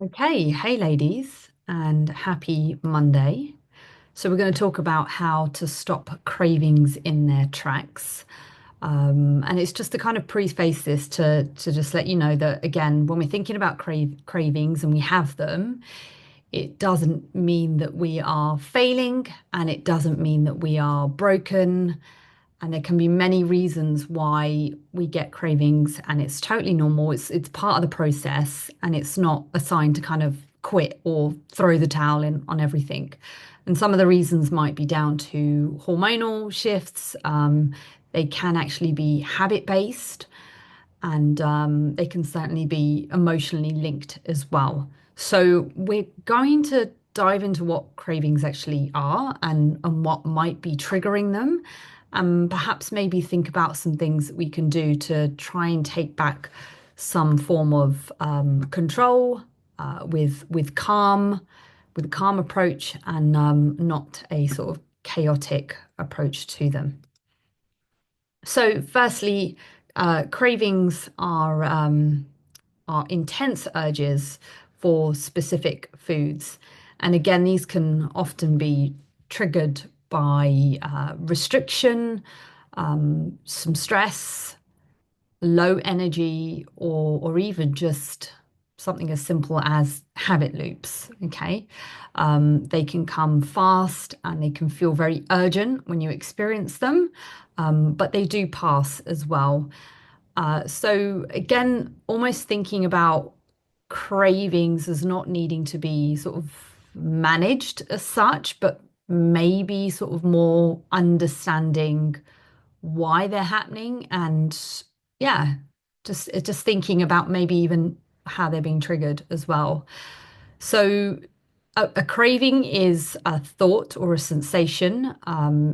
Okay, hey ladies, and happy Monday. So, we're going to talk about how to stop cravings in their tracks. And it's just to kind of preface this to just let you know that, again, when we're thinking about cravings and we have them, it doesn't mean that we are failing and it doesn't mean that we are broken. And there can be many reasons why we get cravings, and it's totally normal. It's part of the process, and it's not a sign to kind of quit or throw the towel in on everything. And some of the reasons might be down to hormonal shifts. They can actually be habit based, and they can certainly be emotionally linked as well. So we're going to dive into what cravings actually are and what might be triggering them, and perhaps maybe think about some things that we can do to try and take back some form of control with a calm approach, and not a sort of chaotic approach to them. So, firstly, cravings are intense urges for specific foods, and again, these can often be triggered by restriction, some stress, low energy, or even just something as simple as habit loops. Okay. They can come fast and they can feel very urgent when you experience them, but they do pass as well. So, again, almost thinking about cravings as not needing to be sort of managed as such, but maybe sort of more understanding why they're happening, and yeah, just thinking about maybe even how they're being triggered as well. So a craving is a thought or a sensation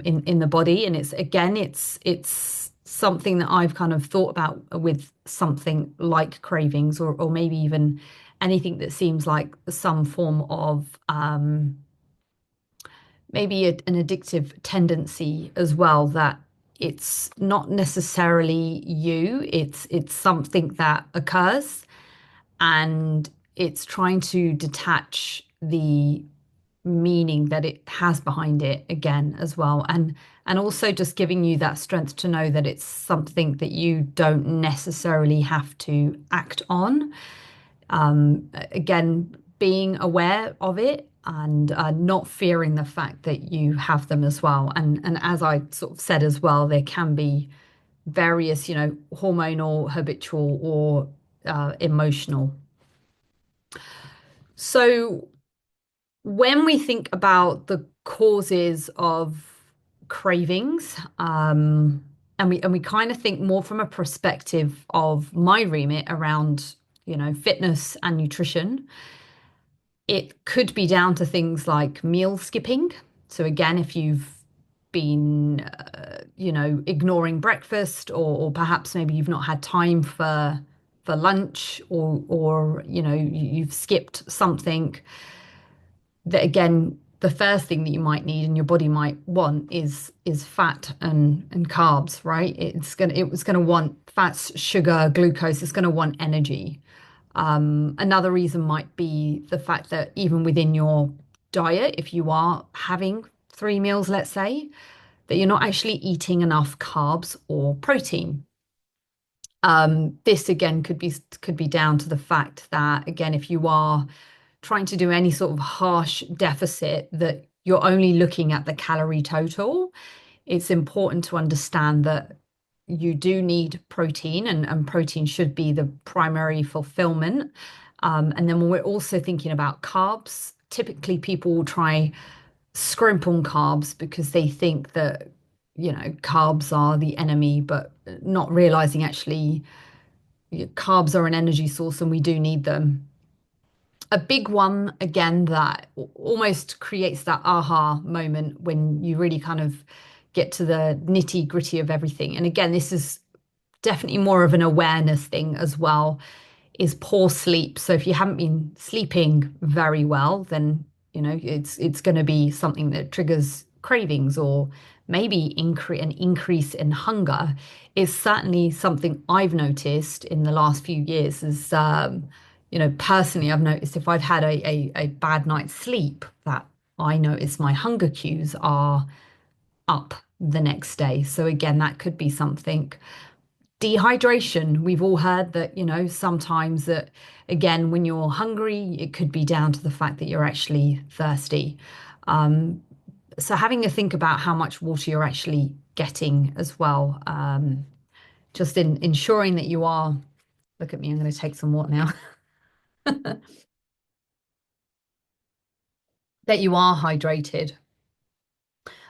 in the body, and it's something that I've kind of thought about with something like cravings, or maybe even anything that seems like some form of maybe an addictive tendency as well, that it's not necessarily you, it's something that occurs, and it's trying to detach the meaning that it has behind it again as well, and also just giving you that strength to know that it's something that you don't necessarily have to act on. Again, being aware of it, and not fearing the fact that you have them as well. And as I sort of said as well, there can be various, hormonal, habitual, or emotional. So when we think about the causes of cravings, and we kind of think more from a perspective of my remit around, fitness and nutrition. It could be down to things like meal skipping. So again, if you've been, ignoring breakfast, or perhaps maybe you've not had time for lunch, or you've skipped something, that again, the first thing that you might need and your body might want is fat and carbs, right? It was gonna want fats, sugar, glucose. It's gonna want energy. Another reason might be the fact that even within your diet, if you are having 3 meals, let's say, that you're not actually eating enough carbs or protein. This again could be down to the fact that, again, if you are trying to do any sort of harsh deficit, that you're only looking at the calorie total. It's important to understand that you do need protein, and protein should be the primary fulfillment. And then when we're also thinking about carbs, typically people will try scrimp on carbs because they think that, carbs are the enemy, but not realizing actually carbs are an energy source and we do need them. A big one, again, that almost creates that aha moment when you really kind of get to the nitty gritty of everything. And again, this is definitely more of an awareness thing as well, is poor sleep. So if you haven't been sleeping very well, then it's going to be something that triggers cravings, or maybe an increase in hunger is certainly something I've noticed in the last few years. Is Personally, I've noticed if I've had a bad night's sleep, that I notice my hunger cues are up the next day. So again, that could be something. Dehydration, we've all heard that, sometimes that, again, when you're hungry, it could be down to the fact that you're actually thirsty. So having a think about how much water you're actually getting as well, just in ensuring that you are, look at me, I'm going to take some water now, that you are hydrated.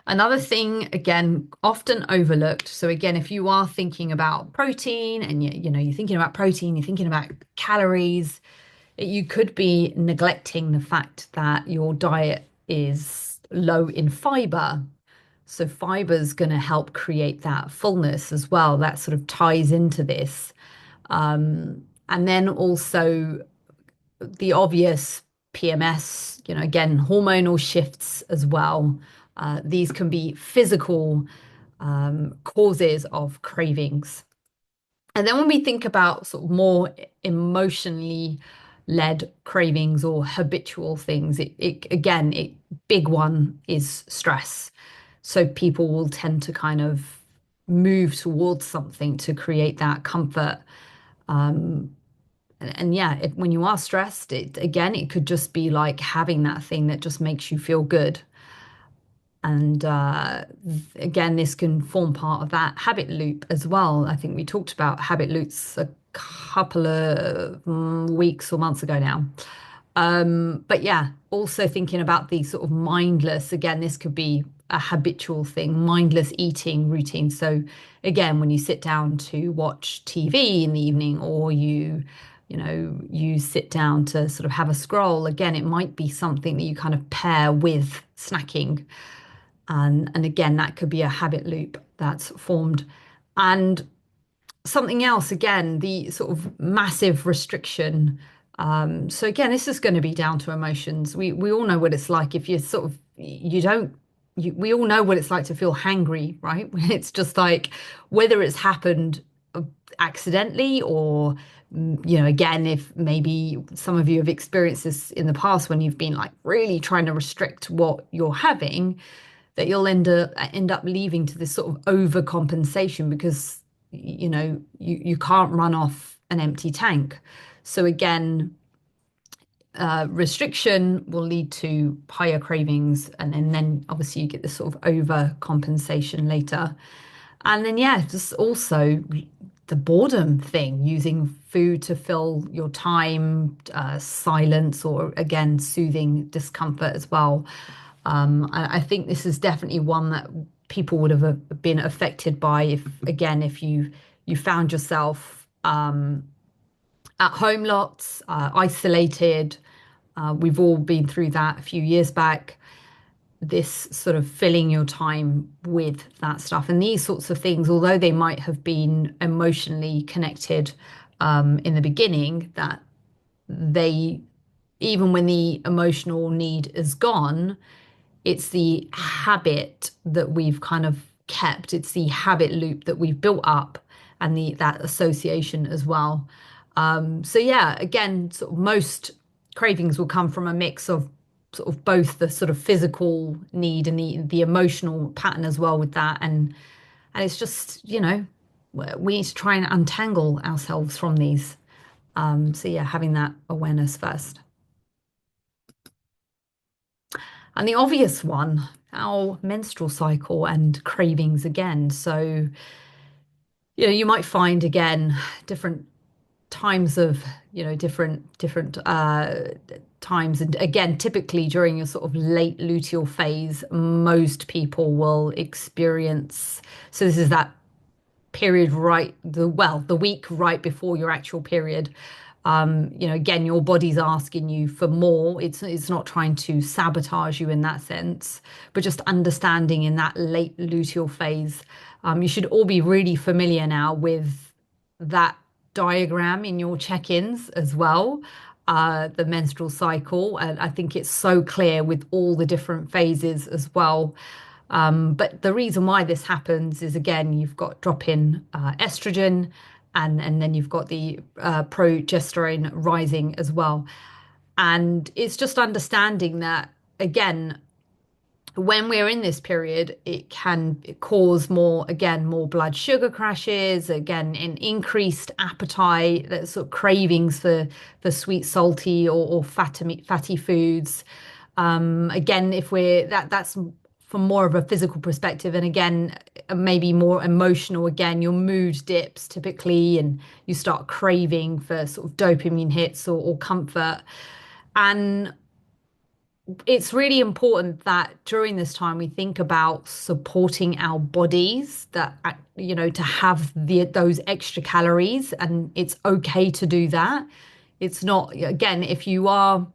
Another thing, again, often overlooked. So again, if you are thinking about protein and you're thinking about protein, you're thinking about calories, you could be neglecting the fact that your diet is low in fiber. So fiber is going to help create that fullness as well. That sort of ties into this. And then also the obvious PMS, again, hormonal shifts as well. These can be physical causes of cravings. And then when we think about sort of more emotionally led cravings or habitual things, it big one is stress. So people will tend to kind of move towards something to create that comfort. And yeah, when you are stressed, it could just be like having that thing that just makes you feel good. And again, this can form part of that habit loop as well. I think we talked about habit loops a couple of weeks or months ago now. But yeah, also thinking about the sort of mindless, again, this could be a habitual thing, mindless eating routine. So again, when you sit down to watch TV in the evening or you sit down to sort of have a scroll, again, it might be something that you kind of pair with snacking. And again, that could be a habit loop that's formed. And something else, again, the sort of massive restriction. So again, this is going to be down to emotions. We all know what it's like if you sort of you don't we all know what it's like to feel hangry, right? It's just like whether it's happened accidentally or again, if maybe some of you have experienced this in the past when you've been like really trying to restrict what you're having, that you'll end up leaving to this sort of overcompensation because you can't run off an empty tank. So again, restriction will lead to higher cravings, and then obviously you get this sort of overcompensation later. And then yeah, just also the boredom thing, using food to fill your time, silence, or again, soothing discomfort as well. I think this is definitely one that people would have been affected by if you found yourself at home lots, isolated. We've all been through that a few years back. This sort of filling your time with that stuff. And these sorts of things, although they might have been emotionally connected in the beginning, that they, even when the emotional need is gone, it's the habit that we've kind of kept. It's the habit loop that we've built up and the that association as well. So yeah, again, sort of most cravings will come from a mix of sort of both the sort of physical need and the emotional pattern as well with that. And it's just, we need to try and untangle ourselves from these. So yeah, having that awareness first. And the obvious one, our menstrual cycle and cravings again. So, you might find again different times of, different times. And again, typically during your sort of late luteal phase, most people will experience. So this is that period the week right before your actual period. Again, your body's asking you for more. It's not trying to sabotage you in that sense, but just understanding in that late luteal phase. You should all be really familiar now with that diagram in your check-ins as well, the menstrual cycle. And I think it's so clear with all the different phases as well. But the reason why this happens is again, you've got drop in estrogen. and then you've got the progesterone rising as well. And it's just understanding that, again, when we're in this period, it can cause more, again, more blood sugar crashes, again, an increased appetite, that sort of cravings for sweet, salty, or fatty foods. Again, if we're that's from more of a physical perspective, and again, maybe more emotional. Again, your mood dips typically, and you start craving for sort of dopamine hits or comfort. And it's really important that during this time we think about supporting our bodies, that to have those extra calories, and it's okay to do that. It's not, again, if we are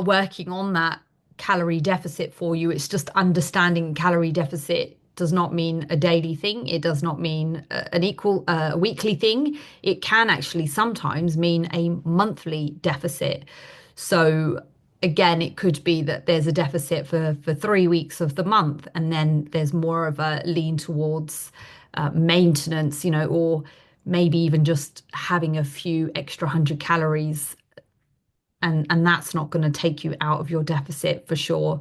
working on that calorie deficit for you, it's just understanding calorie deficit does not mean a daily thing. It does not mean a weekly thing. It can actually sometimes mean a monthly deficit. So again, it could be that there's a deficit for 3 weeks of the month, and then there's more of a lean towards maintenance, or maybe even just having a few extra 100 calories, and that's not going to take you out of your deficit for sure.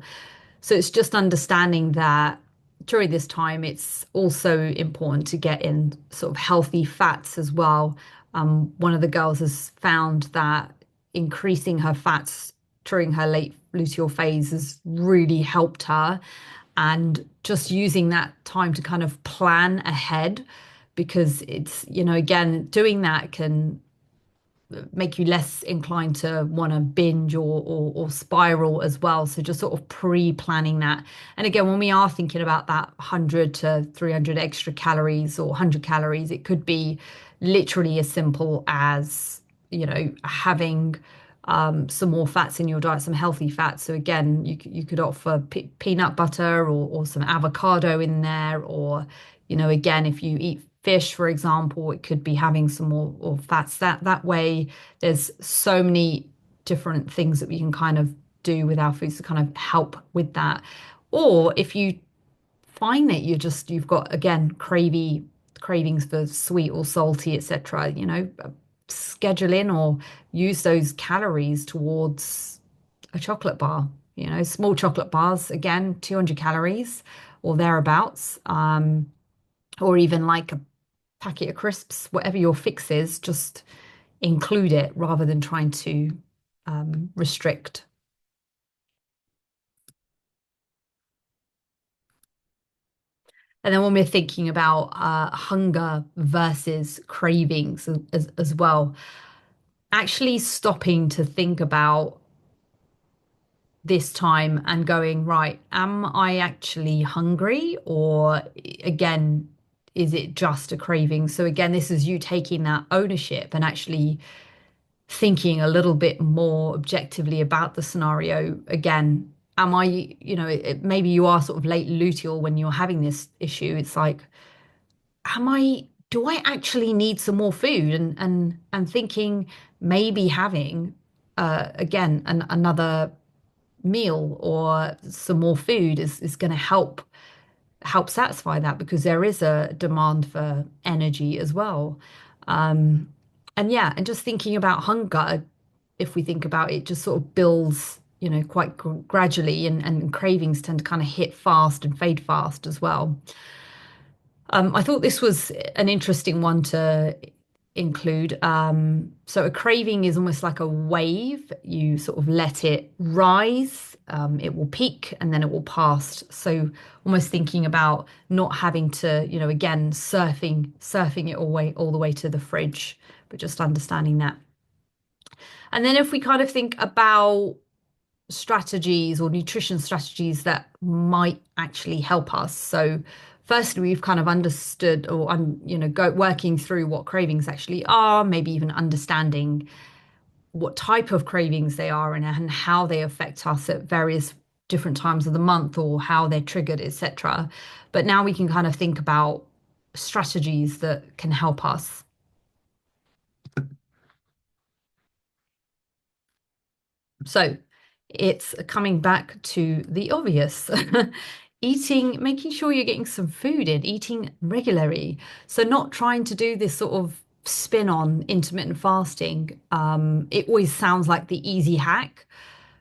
So it's just understanding that during this time, it's also important to get in sort of healthy fats as well. One of the girls has found that increasing her fats during her late luteal phase has really helped her, and just using that time to kind of plan ahead, because it's, again, doing that can make you less inclined to want to binge or spiral as well. So just sort of pre-planning that. And again, when we are thinking about that 100 to 300 extra calories or 100 calories, it could be literally as simple as, having some more fats in your diet, some healthy fats. So again, you could offer peanut butter or some avocado in there, or again, if you eat fish, for example, it could be having some more or fats. That way, there's so many different things that we can kind of do with our foods to kind of help with that. Or if you find that you've got, again, cravings for sweet or salty, etc., schedule in or use those calories towards a chocolate bar. Small chocolate bars, again, 200 calories or thereabouts, or even like a packet of crisps, whatever your fix is, just include it rather than trying to restrict. And then when we're thinking about hunger versus cravings as well, actually stopping to think about this time and going, right, am I actually hungry? Or again, is it just a craving? So again, this is you taking that ownership and actually thinking a little bit more objectively about the scenario. Again, am I, maybe you are sort of late luteal when you're having this issue. It's like, do I actually need some more food? And thinking maybe having, again, another meal or some more food is going to help satisfy that, because there is a demand for energy as well. Um, and yeah, and just thinking about hunger, if we think about it, just sort of builds, quite gradually, and cravings tend to kind of hit fast and fade fast as well. I thought this was an interesting one to include. So a craving is almost like a wave. You sort of let it rise, it will peak and then it will pass. So almost thinking about not having to, again, surfing it all the way to the fridge, but just understanding that. And then if we kind of think about strategies or nutrition strategies that might actually help us. So firstly, we've kind of understood, or go working through what cravings actually are, maybe even understanding what type of cravings they are, and how they affect us at various different times of the month, or how they're triggered, etc. But now we can kind of think about strategies that can help us. So it's coming back to the obvious. making sure you're getting some food in, eating regularly. So not trying to do this sort of spin on intermittent fasting. It always sounds like the easy hack.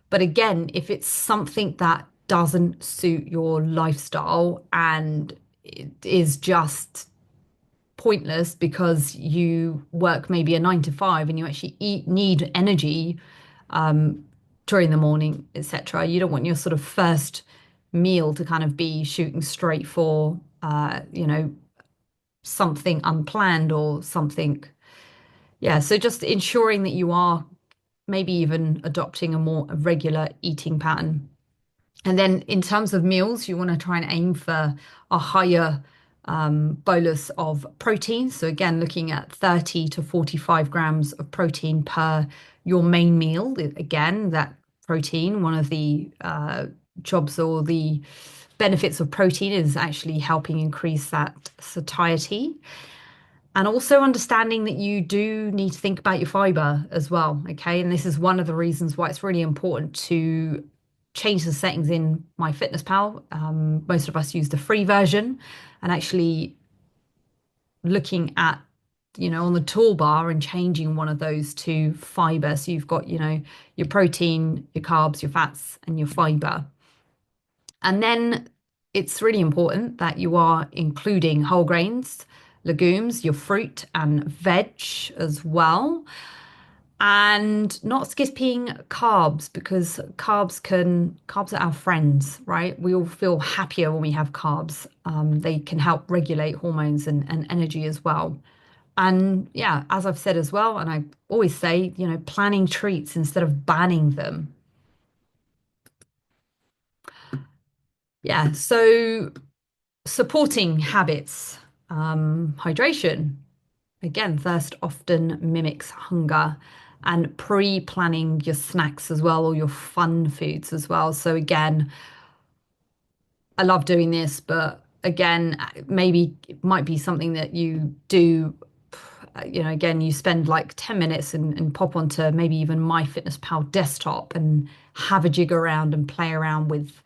But again, if it's something that doesn't suit your lifestyle and it is just pointless because you work maybe a 9 to 5 and you actually need energy during the morning, etc. You don't want your sort of first meal to kind of be shooting straight for, something unplanned or something. Yeah, so just ensuring that you are maybe even adopting a more regular eating pattern. And then in terms of meals, you want to try and aim for a higher bolus of protein. So again, looking at 30 to 45 grams of protein per your main meal. Again, that protein, one of the jobs or the benefits of protein is actually helping increase that satiety. And also understanding that you do need to think about your fiber as well. Okay. And this is one of the reasons why it's really important to change the settings in MyFitnessPal. Most of us use the free version and actually looking at, on the toolbar and changing one of those to fiber. So you've got, your protein, your carbs, your fats, and your fiber. And then it's really important that you are including whole grains, legumes, your fruit and veg as well. And not skipping carbs because carbs are our friends, right? We all feel happier when we have carbs. They can help regulate hormones and energy as well. And yeah, as I've said as well, and I always say, planning treats instead of banning them. Yeah, so supporting habits, hydration. Again, thirst often mimics hunger, and pre-planning your snacks as well, or your fun foods as well. So again, I love doing this, but again, maybe it might be something that you do. Again, you spend like 10 minutes and pop onto maybe even MyFitnessPal desktop and have a jig around and play around with,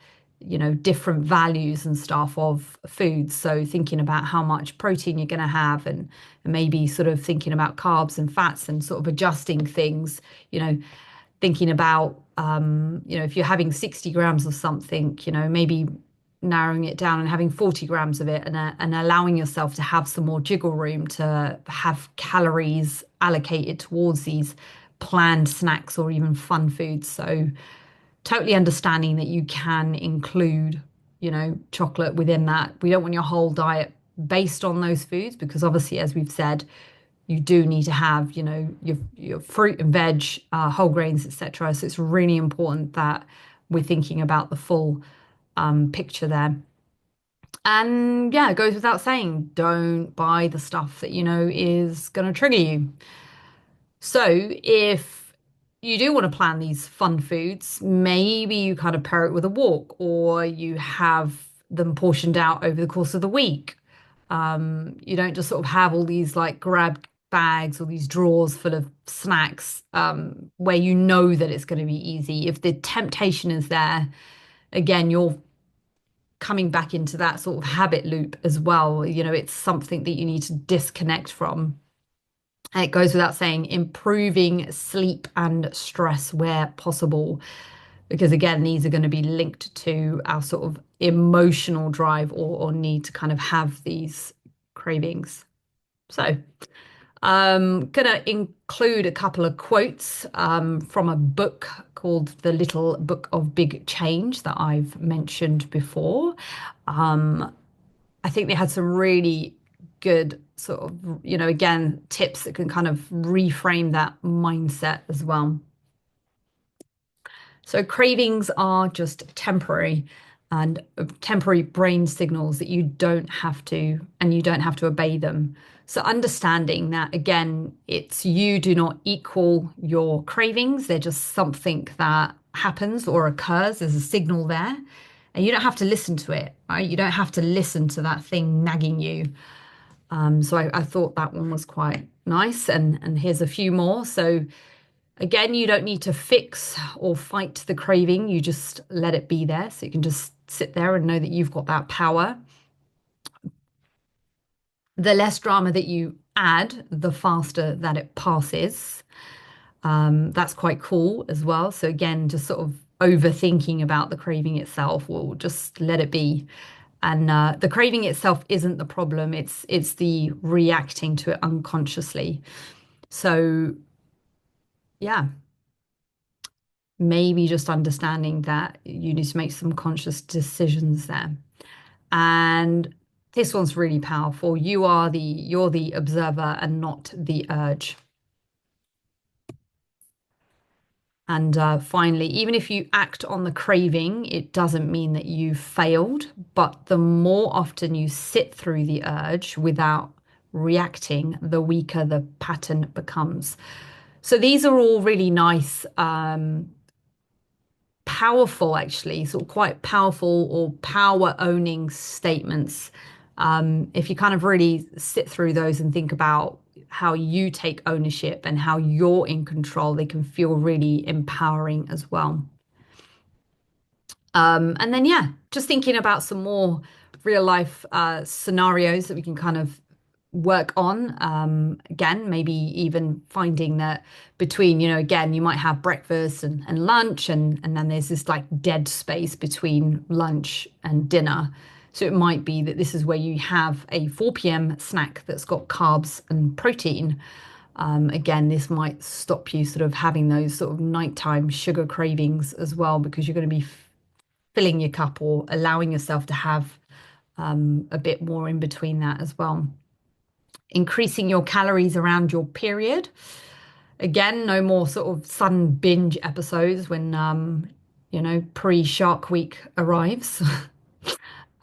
different values and stuff of foods. So thinking about how much protein you're going to have and maybe sort of thinking about carbs and fats and sort of adjusting things, thinking about, if you're having 60 grams of something, maybe narrowing it down and having 40 grams of it and allowing yourself to have some more jiggle room to have calories allocated towards these planned snacks or even fun foods. So totally understanding that you can include, chocolate within that. We don't want your whole diet based on those foods because obviously, as we've said, you do need to have, your fruit and veg, whole grains, etc. So it's really important that we're thinking about the full picture there. And yeah, it goes without saying, don't buy the stuff that you know is going to trigger you. So if you do want to plan these fun foods, maybe you kind of pair it with a walk or you have them portioned out over the course of the week. You don't just sort of have all these like grab bags or these drawers full of snacks where you know that it's going to be easy. If the temptation is there, again, you're coming back into that sort of habit loop as well. It's something that you need to disconnect from. And it goes without saying, improving sleep and stress where possible, because again, these are going to be linked to our sort of emotional drive or need to kind of have these cravings. So, gonna include a couple of quotes from a book called The Little Book of Big Change that I've mentioned before. I think they had some really good sort of, again, tips that can kind of reframe that mindset as well. So cravings are just temporary and temporary brain signals that you don't have to, and you don't have to obey them. So understanding that again, it's you do not equal your cravings. They're just something that happens or occurs. There's a signal there. And you don't have to listen to it, right? You don't have to listen to that thing nagging you. So I thought that one was quite nice. And here's a few more. So again, you don't need to fix or fight the craving. You just let it be there. So you can just sit there and know that you've got that power. The less drama that you add, the faster that it passes. That's quite cool as well. So again, just sort of overthinking about the craving itself, will just let it be. And the craving itself isn't the problem. It's the reacting to it unconsciously. So yeah, maybe just understanding that you need to make some conscious decisions there. And this one's really powerful. You're the observer and not the urge. And finally, even if you act on the craving, it doesn't mean that you failed. But the more often you sit through the urge without reacting, the weaker the pattern becomes. So these are all really nice, powerful, actually, sort of quite powerful or power owning statements. If you kind of really sit through those and think about how you take ownership and how you're in control, they can feel really empowering as well. And then, yeah, just thinking about some more real life scenarios that we can kind of work on. Again, maybe even finding that between, again, you might have breakfast and lunch, and then there's this like dead space between lunch and dinner. So it might be that this is where you have a 4 p.m. snack that's got carbs and protein. Again, this might stop you sort of having those sort of nighttime sugar cravings as well, because you're going to be filling your cup or allowing yourself to have a bit more in between that as well. Increasing your calories around your period. Again, no more sort of sudden binge episodes when, pre-Shark Week arrives.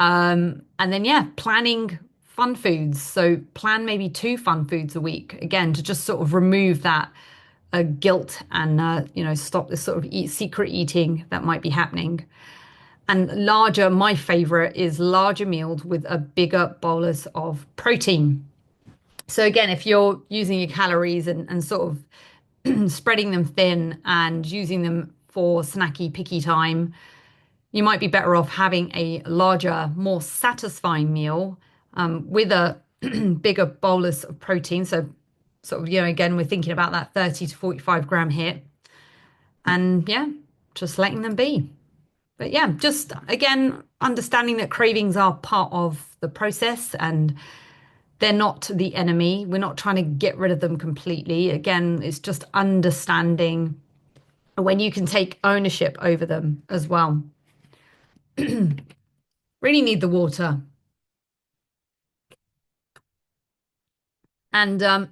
And then, yeah, planning fun foods. So plan maybe 2 fun foods a week, again, to just sort of remove that guilt and, stop this sort of secret eating that might be happening. And larger, my favorite is larger meals with a bigger bolus of protein. So again, if you're using your calories and sort of spreading them thin and using them for snacky, picky time, you might be better off having a larger, more satisfying meal with a bigger bolus of protein. So sort of, again, we're thinking about that 30 to 45 gram hit. And yeah, just letting them be. But yeah, just again, understanding that cravings are part of the process and they're not the enemy. We're not trying to get rid of them completely. Again, it's just understanding when you can take ownership over them as well. Really need the water. And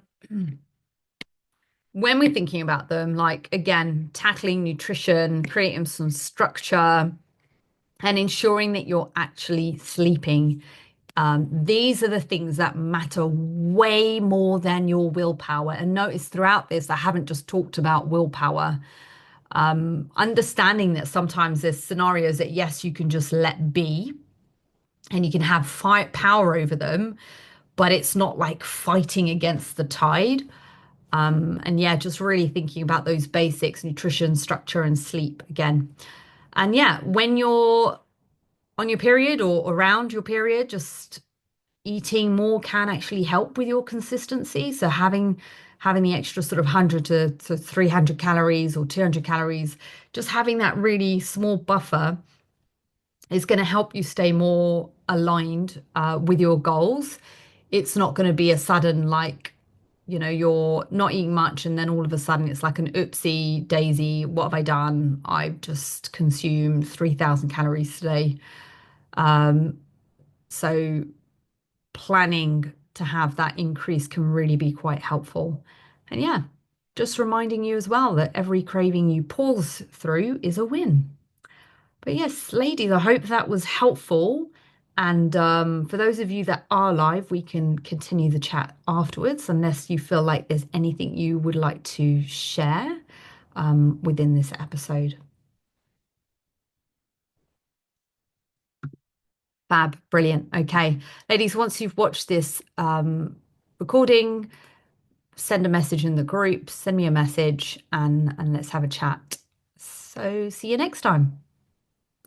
when we're thinking about them, like again, tackling nutrition, creating some structure, and ensuring that you're actually sleeping. These are the things that matter way more than your willpower. And notice throughout this, I haven't just talked about willpower. Understanding that sometimes there's scenarios that, yes, you can just let be and you can have power over them, but it's not like fighting against the tide. And yeah, just really thinking about those basics, nutrition, structure, and sleep again. And yeah, when you're on your period or around your period, just eating more can actually help with your consistency. So having the extra sort of 100 to 300 calories or 200 calories, just having that really small buffer is going to help you stay more aligned with your goals. It's not going to be a sudden like, you're not eating much and then all of a sudden it's like an oopsie daisy. What have I done? I've just consumed 3,000 calories today. So planning to have that increase can really be quite helpful. And yeah, just reminding you as well that every craving you pause through is a win. But yes, ladies, I hope that was helpful. And for those of you that are live, we can continue the chat afterwards, unless you feel like there's anything you would like to share within this episode. Fab, brilliant. Okay, ladies, once you've watched this recording, send a message in the group, send me a message, and let's have a chat. So see you next time.